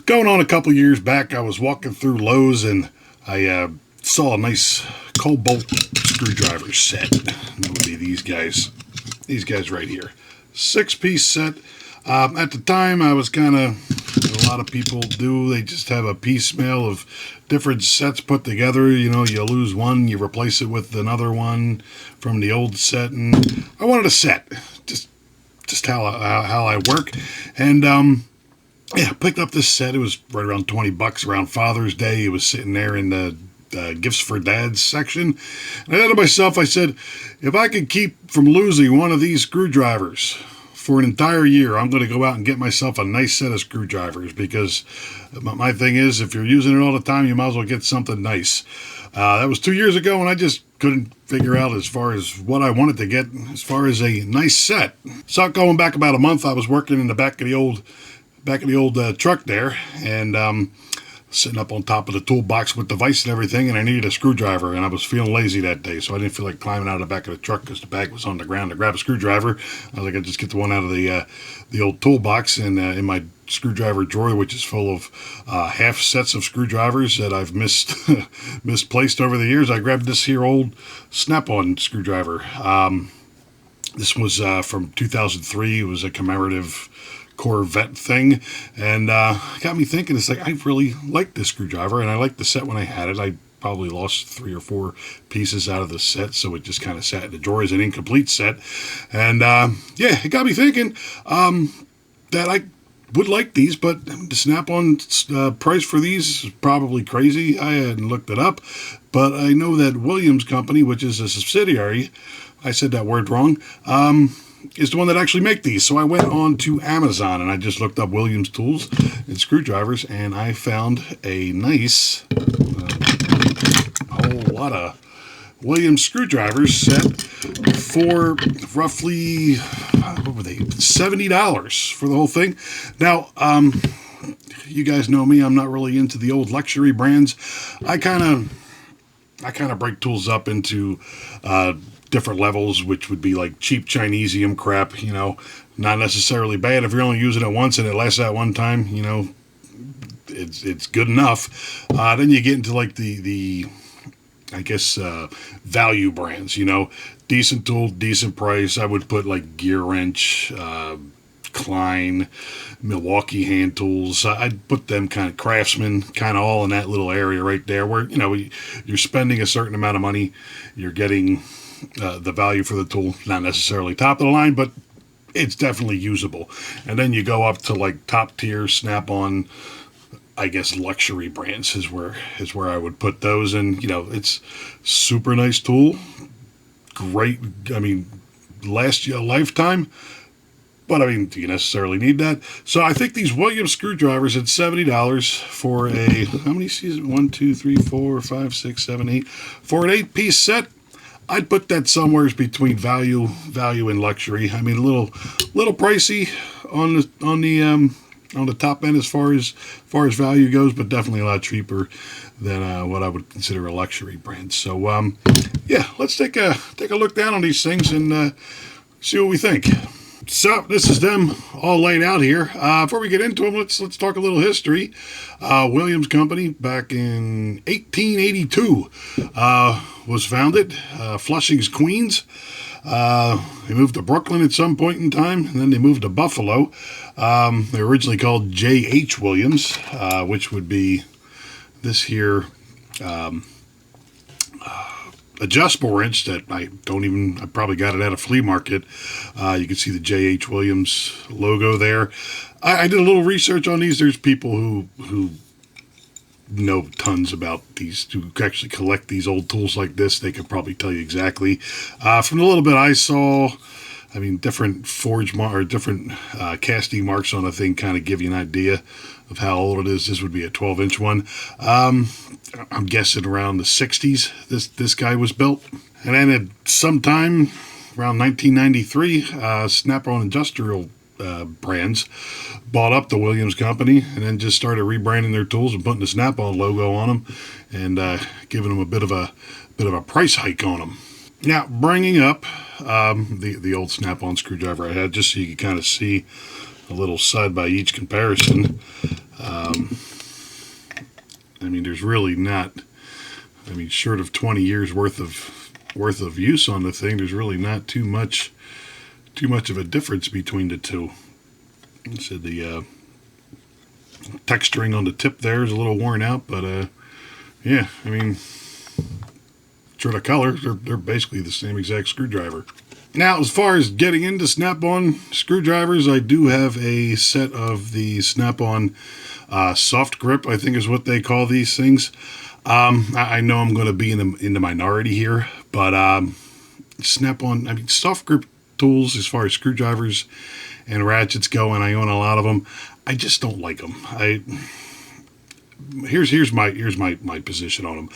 Going on a couple years back, I was walking through Lowe's and I saw a nice Cobalt screwdriver set. And that would be these guys. These guys right here. 6-piece set. At the time, I was kind of, a lot of people do, they just have a piecemeal of different sets put together. You know, you lose one, you replace it with another one from the old set. And I wanted a set. Just how I work. And, yeah, I picked up this set. It was right around $20 around Father's Day. It was sitting there in the gifts for dads section. And I thought to myself, I said, if I could keep from losing one of these screwdrivers for an entire year, I'm going to go out and get myself a nice set of screwdrivers, because my thing is, if you're using it all the time, you might as well get something nice. That was 2 years ago, and I just couldn't figure out as far as what I wanted to get as far as a nice set. So going back about a month, I was working in the back of the old truck there, and sitting up on top of the toolbox with the vise and everything, and I needed a screwdriver, and I was feeling lazy that day, so I didn't feel like climbing out of the back of the truck because the bag was on the ground to grab a screwdriver. I was like, I'd just get the one out of the old toolbox, and in my screwdriver drawer, which is full of half sets of screwdrivers that I've misplaced over the years, I grabbed this here old Snap-on screwdriver. This was from 2003. It was a commemorative Corvette thing, and got me thinking, it's like, I really like this screwdriver, and I liked the set when I had it. I probably lost 3 or 4 pieces out of the set, so it just kind of sat in the drawer as an incomplete set. And yeah, it got me thinking that I would like these, but the Snap-on price for these is probably crazy. I hadn't looked it up, but I know that Williams Company, which is a subsidiary, I said that word wrong, is the one that actually make these. So I went on to Amazon and I just looked up Williams tools and screwdrivers, and I found a nice whole lot of Williams screwdrivers set for roughly, what were they, $70 for the whole thing. Now, you guys know me, I'm not really into the old luxury brands. I kind of break tools up into different levels, which would be like cheap Chinesium crap, you know, not necessarily bad if you're only using it once and it lasts that one time, you know, it's good enough. Then you get into like the I guess value brands, you know, decent tool, decent price. I would put like Gear Wrench, Klein, Milwaukee hand tools. I'd put them kind of Craftsman, kind of all in that little area right there where, you know, you're spending a certain amount of money, you're getting the value for the tool, not necessarily top of the line, but it's definitely usable. And then you go up to like top tier Snap-on, I guess luxury brands is where I would put those. And you know, it's super nice tool, great. I mean, last you a lifetime. But I mean, do you necessarily need that? So I think these Williams screwdrivers at $70 for a, how many seasons? 1, 2, 3, 4, 5, 6, 7, 8. For an 8-piece set, I'd put that somewhere between value and luxury. I mean, a little pricey on the top end as far as value goes, but definitely a lot cheaper than what I would consider a luxury brand. So yeah, let's take a look down on these things and see what we think. So this is them all laid out here. Before we get into them, let's talk a little history. Williams Company back in 1882 was founded. Flushing's, Queens. They moved to Brooklyn at some point in time, and then they moved to Buffalo. They were originally called J.H. Williams, which would be this here adjustable wrench that I probably got it at a flea market. You can see the J.H. Williams logo there. I did a little research on these. There's people who know tons about these, who actually collect these old tools like this. They could probably tell you exactly. From the little bit I saw, I mean, different different casting marks on the thing kind of give you an idea of how old it is. This would be a 12-inch one. I'm guessing around the 60s this guy was built. And then at some time around 1993, Snap-on Industrial brands bought up the Williams Company and then just started rebranding their tools and putting the Snap-on logo on them and giving them a bit of a price hike on them. Now, bringing up the old Snap-on screwdriver I had, just so you can kind of see a little side by each comparison. I mean, there's really not. I mean, short of 20 years worth of use on the thing, there's really not too much of a difference between the two. So the texturing on the tip there is a little worn out, but yeah, I mean, short of color, they're basically the same exact screwdriver. Now, as far as getting into Snap-on screwdrivers, I do have a set of the Snap-on soft grip, I think is what they call these things. I know I'm going to be in the minority here, but Snap-on, I mean, soft grip tools as far as screwdrivers and ratchets go, and I own a lot of them. I just don't like them. Here's my position on them.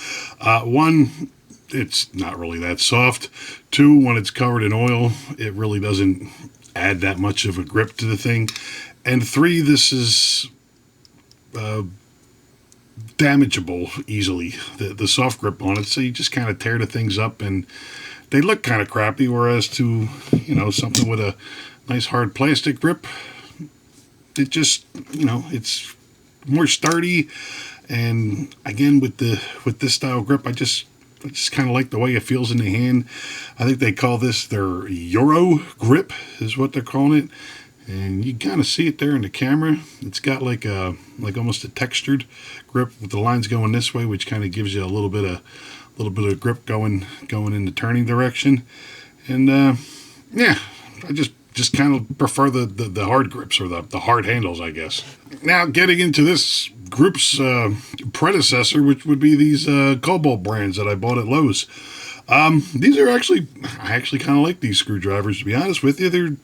One, it's not really that soft. Two, when it's covered in oil, it really doesn't add that much of a grip to the thing. And three, this is damageable easily, the soft grip on it, so you just kind of tear the things up and they look kind of crappy, whereas to, you know, something with a nice hard plastic grip, it just, you know, it's more sturdy. And again, with this style grip, I just kind of like the way it feels in the hand. I think they call this their Euro grip is what they're calling it. And you kind of see it there in the camera. It's got like almost a textured grip with the lines going this way, which kind of gives you a little bit of grip going in the turning direction. And yeah, I just kind of prefer the hard grips, or the hard handles, I guess. Now, getting into this group's predecessor, which would be these Cobalt brands that I bought at Lowe's. These are I actually kind of like these screwdrivers, to be honest with you.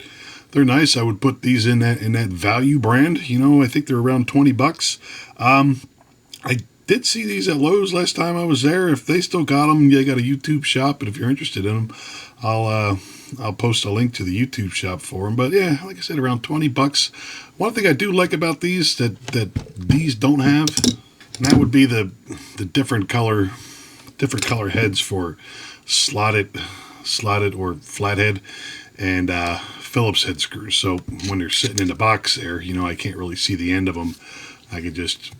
They're nice. I would put these in that value brand. You know, I think they're around $20. I did see these at Lowe's last time I was there. If they still got them, they got a YouTube shop. And if you're interested in them, I'll post a link to the YouTube shop for them. But yeah, like I said, around $20. One thing I do like about these that these don't have, and that would be the different color heads for slotted or flathead and Phillips head screws. So when they're sitting in the box there, you know, I can't really see the end of them. I could just,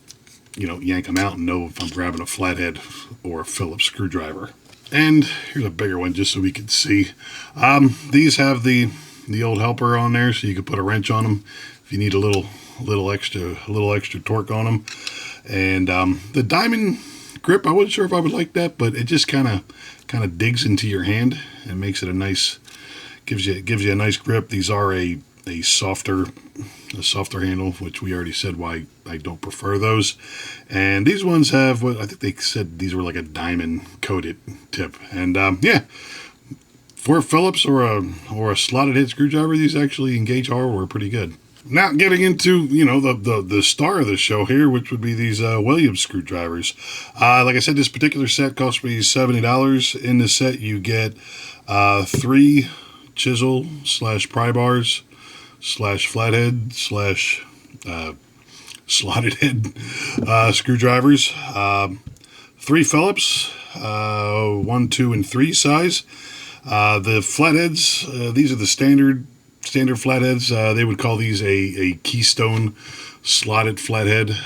you know, yank them out and know if I'm grabbing a flathead or a Phillips screwdriver. And here's a bigger one just so we can see. These have the old helper on there, so you can put a wrench on them if you need a little extra torque on them. And the diamond grip, I wasn't sure if I would like that, but it just kind of digs into your hand and makes it a nice, gives you a nice grip. These are a softer handle, which we already said why I don't prefer those. And these ones have what I think they said these were like a diamond coated tip. And yeah, for a Phillips or a slotted head screwdriver, these actually engage hardware pretty good. Now getting into, you know, the star of the show here, which would be these Williams screwdrivers. Like I said, this particular set cost me $70. In this set, you get 3 chisel / pry bars / flathead / slotted head screwdrivers, 3 Phillips, 1, 2, and 3 size. The flatheads, these are the standard flatheads. They would call these a Keystone slotted flathead.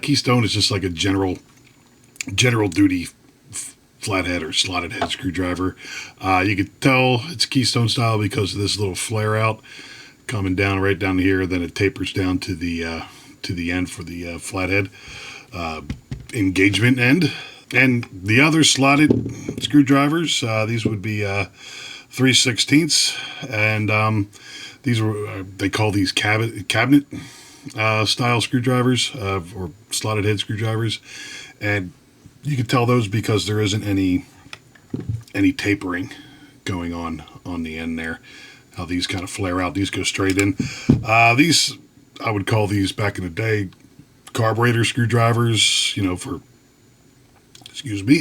Keystone is just like a general duty flathead or slotted head screwdriver. You could tell it's Keystone style because of this little flare out coming down right down here. Then it tapers down to the end for the flathead engagement end. And the other slotted screwdrivers, these would be 3/16, and these were they call these cabinet style screwdrivers or slotted head screwdrivers, and you can tell those because there isn't any tapering going on the end there. How these kind of flare out, these go straight in. These, I would call these back in the day carburetor screwdrivers, you know, for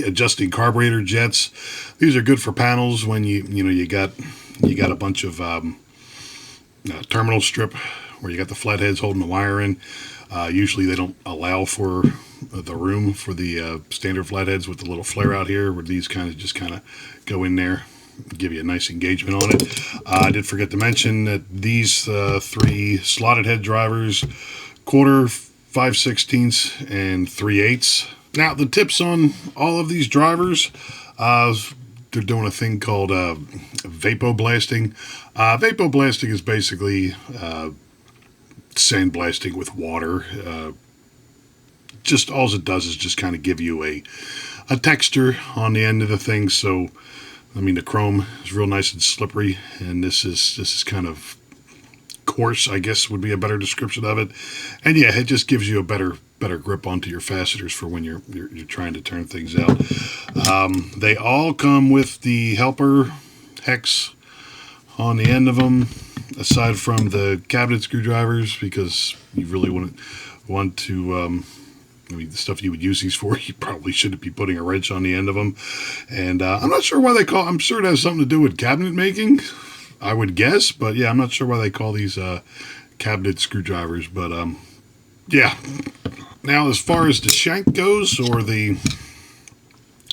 adjusting carburetor jets. These are good for panels when you got a bunch of terminal strip where you got the flatheads holding the wire in. Usually they don't allow for the room for the standard flatheads with the little flare out here, where these kind of go in there give you a nice engagement on it. I did forget to mention that these 3 slotted head drivers, 1/4, 5/16, and 3/8. Now the tips on all of these drivers, they're doing a thing called vapoblasting. Vapoblasting is basically sandblasting with water. Just all it does is just kind of give you a texture on the end of the thing. So, I mean, the chrome is real nice and slippery, and this is kind of coarse, I guess would be a better description of it. And yeah, it just gives you a better grip onto your fasteners for when you're trying to turn things out. They all come with the helper hex on the end of them, aside from the cabinet screwdrivers, because you really want to. I mean, the stuff you would use these for, you probably shouldn't be putting a wrench on the end of them. And I'm not sure why they call. I'm sure it has something to do with cabinet making, I would guess. But yeah, I'm not sure why they call these cabinet screwdrivers. But yeah. Now, as far as the shank goes, or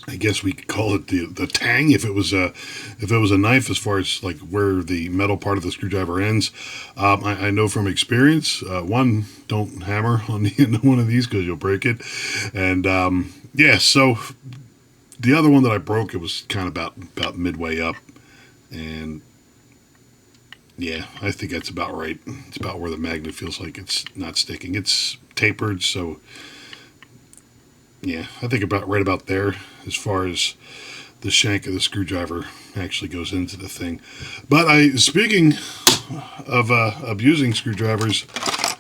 I guess we could call it the tang if it was a knife, as far as like where the metal part of the screwdriver ends. I know from experience, one, don't hammer on the end of one of these because you'll break it. And yeah, so the other one that I broke, it was kind of about midway up, and yeah, I think that's about right. It's about where the magnet feels like it's not sticking. It's tapered, so yeah, I think right about there as far as the shank of the screwdriver actually goes into the thing. But speaking of using screwdrivers,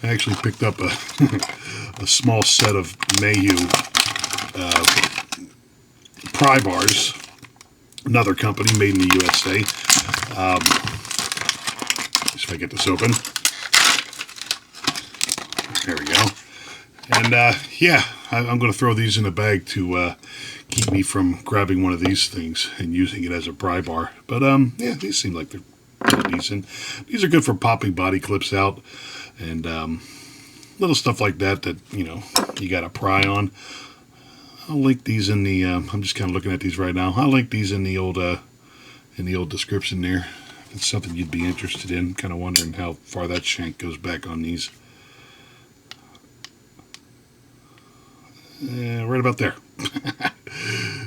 I actually picked up a small set of Mayhew pry bars, another company made in the USA. If I get this open. There we go. And yeah, I'm going to throw these in a bag to keep me from grabbing one of these things and using it as a pry bar. But yeah, these seem like they're pretty decent. These are good for popping body clips out and little stuff like that you got to pry on. I'll link these in the. I'm just kind of looking at these right now. I'll link these in the old description there. If it's something you'd be interested in. Kind of wondering how far that shank goes back on these. Right about there.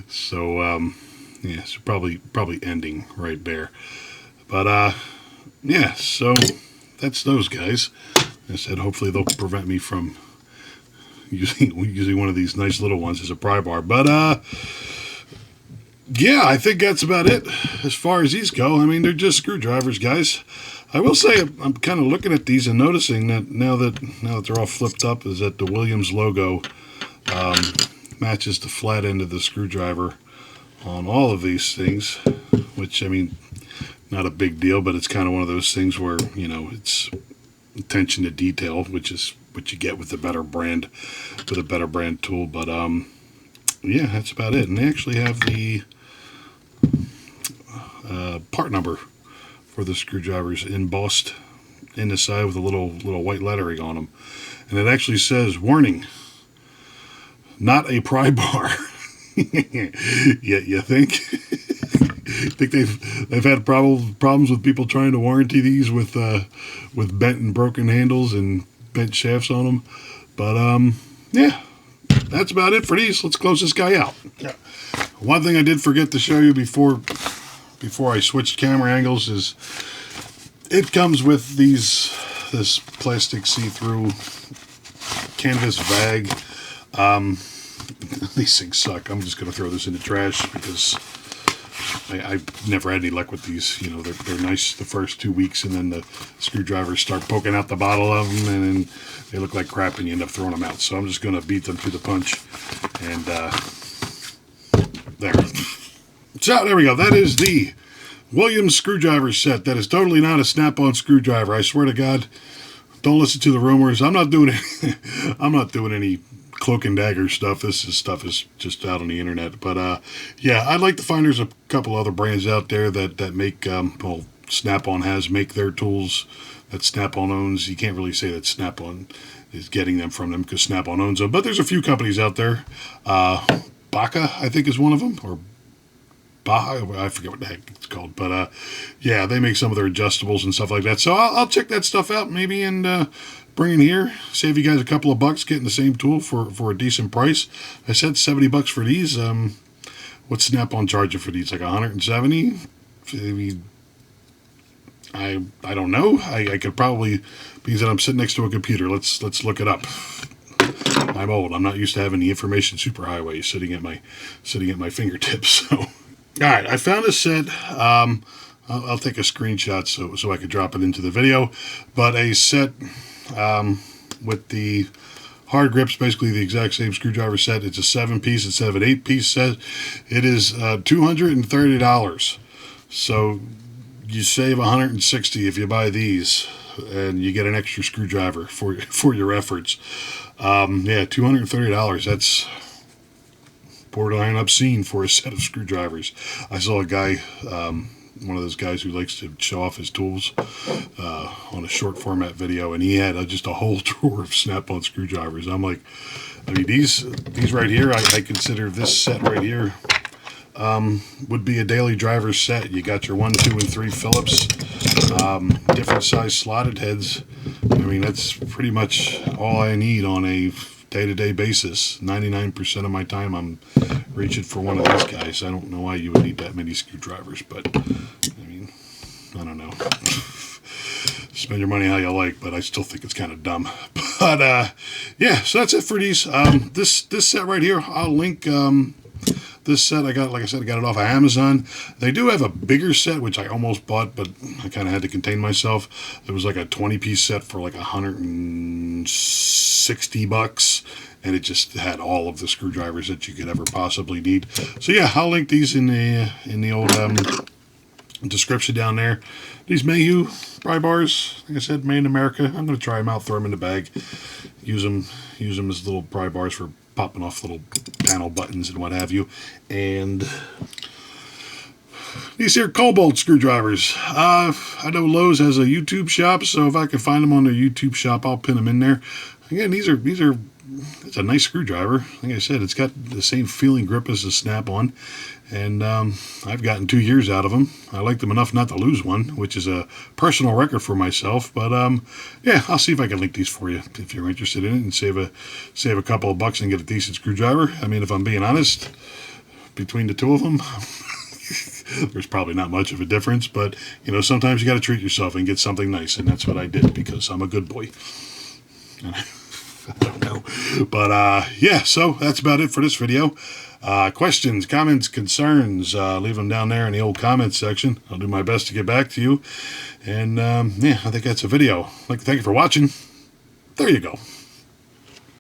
So yeah, so probably ending right there. But yeah, so that's those guys. Like I said, hopefully they'll prevent me from using one of these nice little ones as a pry bar. But yeah, I think that's about it as far as these go. I mean, they're just screwdrivers, guys. I will say I'm kind of looking at these and noticing that now that they're all flipped up, is that the Williams logo matches the flat end of the screwdriver on all of these things, which, I mean, not a big deal, but it's kind of one of those things where, it's attention to detail, which is what you get with a better brand tool. But yeah, that's about it. And they actually have the part number for the screwdrivers embossed in the side with a little white lettering on them, and it actually says, "Warning, not a pry bar." You think? Think they've had problems with people trying to warranty these with bent and broken handles and bent shafts on them. But yeah, that's about it for these. Let's close this guy out. Yeah. One thing I did forget to show you before I switched camera angles is it comes with this plastic see-through canvas bag. These things suck. I'm just going to throw this in the trash because I've never had any luck with these. They're nice the first 2 weeks, and then the screwdrivers start poking out the bottom of them, and then they look like crap, and you end up throwing them out. So I'm just going to beat them to the punch. And there. So there we go. That is the Williams screwdriver set. That is totally not a snap-on screwdriver. I swear to God, don't listen to the rumors. I'm not doing any cloak and dagger stuff. Stuff is just out on the internet. But yeah, I'd like to find there's a couple other brands out there that make Snap-on make their tools that Snap-on owns. You can't really say that Snap-on is getting them from them because Snap-on owns them. But there's a few companies out there. Baca, I think, is one of them, or Baja, I forget what the heck it's called, but yeah, they make some of their adjustables and stuff like that. So I'll check that stuff out maybe and bring it here, save you guys a couple of bucks getting the same tool for a decent price. I said $70 for these. What's Snap-on charging for these? Like 170? Maybe. I don't know. I could probably, because I'm sitting next to a computer. Let's look it up. I'm old. I'm not used to having the information superhighway sitting at my fingertips. So, all right, I found a set. I'll take a screenshot so I could drop it into the video. But a set with the hard grips, basically the exact same screwdriver set. It's a 7-piece instead of an 8-piece set. It is $230. So you save $160 if you buy these, and you get an extra screwdriver for your efforts. Yeah, $230. That's borderline obscene for a set of screwdrivers. I saw a guy, one of those guys who likes to show off his tools, on a short format video, and he had just a whole drawer of Snap-on screwdrivers. I'm like, I mean, these right here, I consider this set right here would be a daily driver's set. You got your 1, 2, and 3 Phillips, different size slotted heads. I mean, that's pretty much all I need on a day-to-day basis. 99% of my time I'm reaching for one of these guys. I don't know why you would need that many screwdrivers, but I mean, I don't know. Spend your money how you like, but I still think it's kind of dumb. But yeah, so that's it for these. This set right here, I'll link. This set I got, like I said, I got it off of Amazon. They do have a bigger set, which I almost bought, but I kind of had to contain myself. It was like a 20-piece set for like $160, and it just had all of the screwdrivers that you could ever possibly need. So yeah, I'll link these in the old description down there. These Mayhew pry bars, like I said, made in America. I'm going to try them out, throw them in the bag, use them as little pry bars for popping off little panel buttons and what have you. And these here Cobalt screwdrivers. I know Lowe's has a YouTube shop, so if I can find them on their YouTube shop, I'll pin them in there. Again, these are it's a nice screwdriver. Like I said, it's got the same feeling grip as the Snap-on, and I've gotten 2 years out of them. I like them enough not to lose one, which is a personal record for myself. But yeah, I'll see if I can link these for you if you're interested in it, and save a couple of bucks and get a decent screwdriver. I mean, if I'm being honest, between the two of them, there's probably not much of a difference. But you know, sometimes you got to treat yourself and get something nice, and that's what I did because I'm a good boy. I don't know. But yeah, so that's about it for this video. Questions, comments, concerns, leave them down there in the old comments section. I'll do my best to get back to you. And yeah, I think that's a video. I'd like to thank you for watching. There you go.